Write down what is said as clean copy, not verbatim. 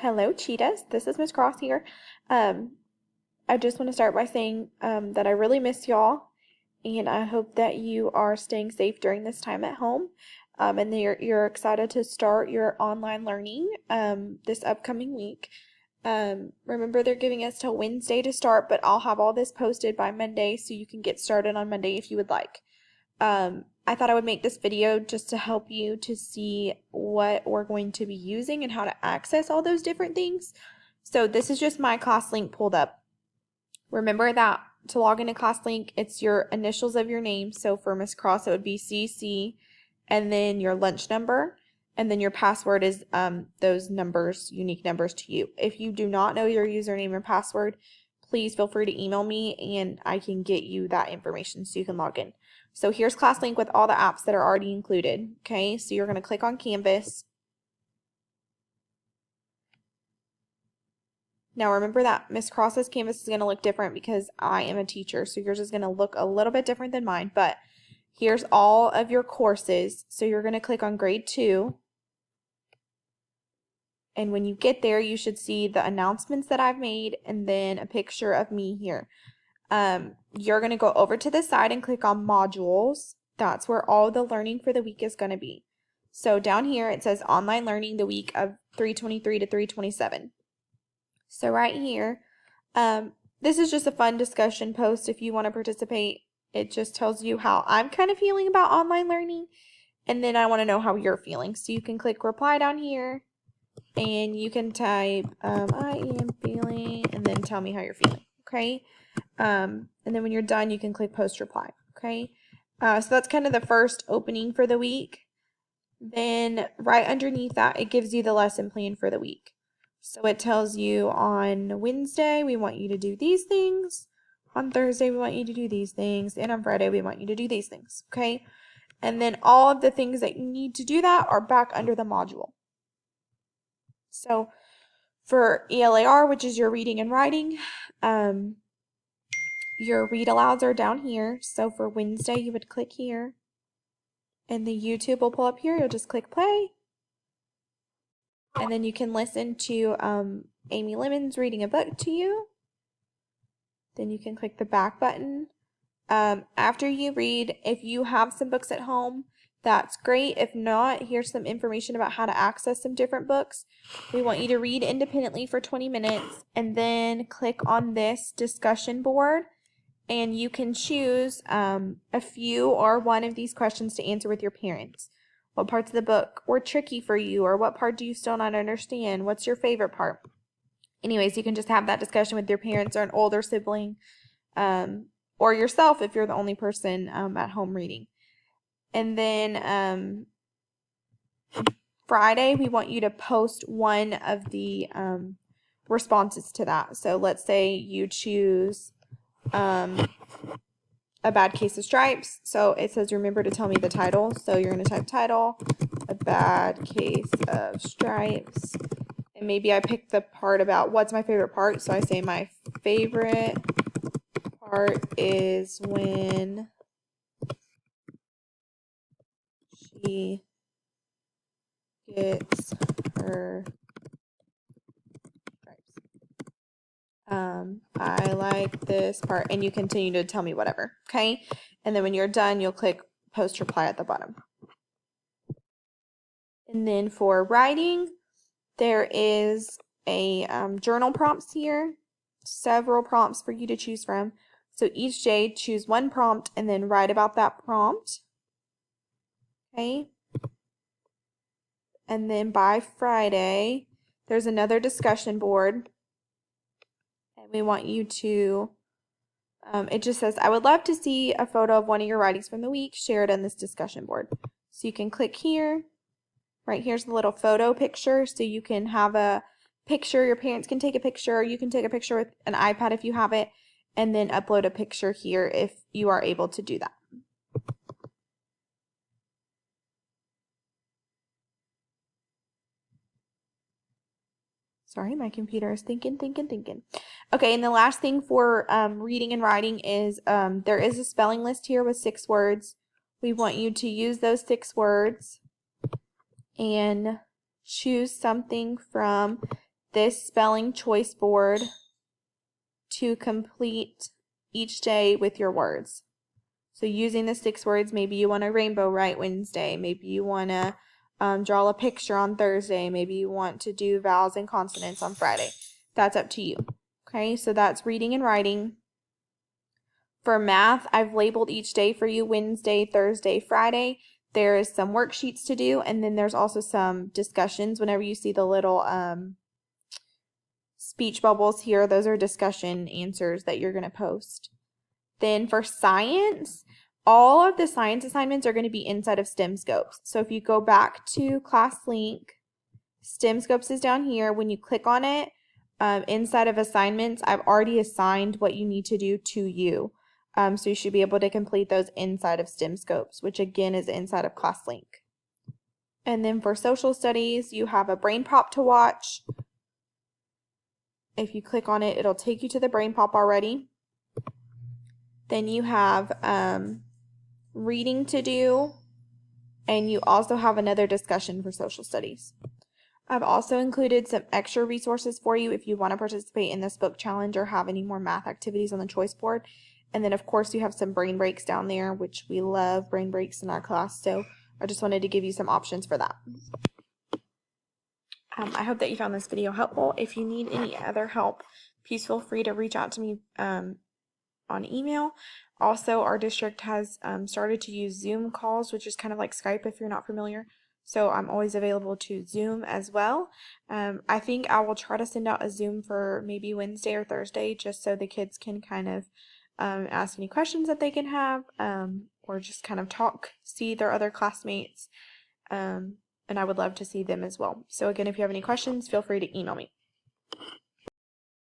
Hello, cheetahs. This is Miss Cross here. Um, I just want to start by saying that I really miss y'all, and I hope that you are staying safe during this time at home, and that you're excited to start your online learning this upcoming week. Remember, they're giving us till Wednesday to start, but I'll have all this posted by Monday, so you can get started on Monday if you would like. I thought I would make this video just to help you to see what we're going to be using and how to access all those different things. So this is just my ClassLink pulled up. Remember that to log into ClassLink, it's your initials of your name. So for Miss Cross, it would be CC, and then your lunch number, and then your password is those numbers, unique numbers to you. If you do not know your username and password, please feel free to email me and I can get you that information so you can log in. So here's ClassLink with all the apps that are already included. Okay, so you're going to click on Canvas. Now remember that Miss Cross's Canvas is going to look different because I am a teacher, so yours is going to look a little bit different than mine, but here's all of your courses. So you're going to click on grade 2. And when you get there, you should see the announcements that I've made and then a picture of me here. You're going to go over to the side and click on modules. That's where all the learning for the week is going to be. So down here it says online learning the week of 323 to 327. So right here, this is just a fun discussion post if you want to participate. It just tells you how I'm kind of feeling about online learning, and then I want to know how you're feeling. So you can click reply down here, and you can type I am feeling, and then tell me how you're feeling, okay? And then when you're done, you can click post reply, okay? So that's kind of the first opening for the week. Then right underneath that, it gives you the lesson plan for the week. So it tells you on Wednesday, we want you to do these things. On Thursday, we want you to do these things. And on Friday, we want you to do these things, okay? And then all of the things that you need to do that are back under the module. So for ELAR, which is your reading and writing, your read alouds are down here. So for Wednesday, you would click here. And the YouTube will pull up here. You'll just click play. And then you can listen to Amy Lemons reading a book to you. Then you can click the back button. After you read, if you have some books at home, that's great. If not, here's some information about how to access some different books. We want you to read independently for 20 minutes and then click on this discussion board, and you can choose a few or one of these questions to answer with your parents. What parts of the book were tricky for you, or what part do you still not understand? What's your favorite part? Anyways, you can just have that discussion with your parents or an older sibling, or yourself if you're the only person at home reading. And then Friday, we want you to post one of the responses to that. So let's say you choose A Bad Case of Stripes. So it says, remember to tell me the title. So you're going to type title, A Bad Case of Stripes. And maybe I picked the part about what's my favorite part. So I say my favorite part is when she gets her stripes. I like this part, and you continue to tell me whatever, okay? And then when you're done, you'll click post reply at the bottom. And then for writing, there is a journal prompts here, several prompts for you to choose from. So each day, choose one prompt and then write about that prompt, okay? And then by Friday, there's another discussion board, and we want you to it just says, I would love to see a photo of one of your writings from the week shared on this discussion board. So you can click here. Right here's the little photo picture. So you can have a picture. Your parents can take a picture. Or you can take a picture with an iPad if you have it. And then upload a picture here if you are able to do that. Sorry, my computer is thinking. Okay, and the last thing for reading and writing is there is a spelling list here with 6 words. We want you to use those 6 words and choose something from this spelling choice board to complete each day with your words. So using the 6 words, maybe you want a rainbow write Wednesday, maybe you want to draw a picture on Thursday, maybe you want to do vowels and consonants on Friday. That's up to you. Okay, so that's reading and writing. For math, I've labeled each day for you: Wednesday, Thursday, Friday. There is some worksheets to do, and then there's also some discussions. Whenever you see the little speech bubbles here, those are discussion answers that you're going to post. Then for science, all of the science assignments are going to be inside of STEMscopes. So if you go back to ClassLink, STEMscopes is down here. When you click on it, inside of assignments, I've already assigned what you need to do to you. So you should be able to complete those inside of STEMscopes, which again is inside of ClassLink. And then for social studies, you have a brain pop to watch. If you click on it, it'll take you to the brain pop already. Then you have reading to do, and you also have another discussion for social studies. I've also included some extra resources for you if you want to participate in this book challenge or have any more math activities on the choice board. And then of course you have some brain breaks down there, which we love brain breaks in our class, so I just wanted to give you some options for that. I hope that you found this video helpful. If you need any other help, please feel free to reach out to me on email. Also, our district has started to use Zoom calls, which is kind of like Skype if you're not familiar. So I'm always available to Zoom as well. I think I will try to send out a Zoom for maybe Wednesday or Thursday, just so the kids can kind of ask any questions that they can have, or just kind of talk, see their other classmates. And I would love to see them as well. So again, if you have any questions, feel free to email me.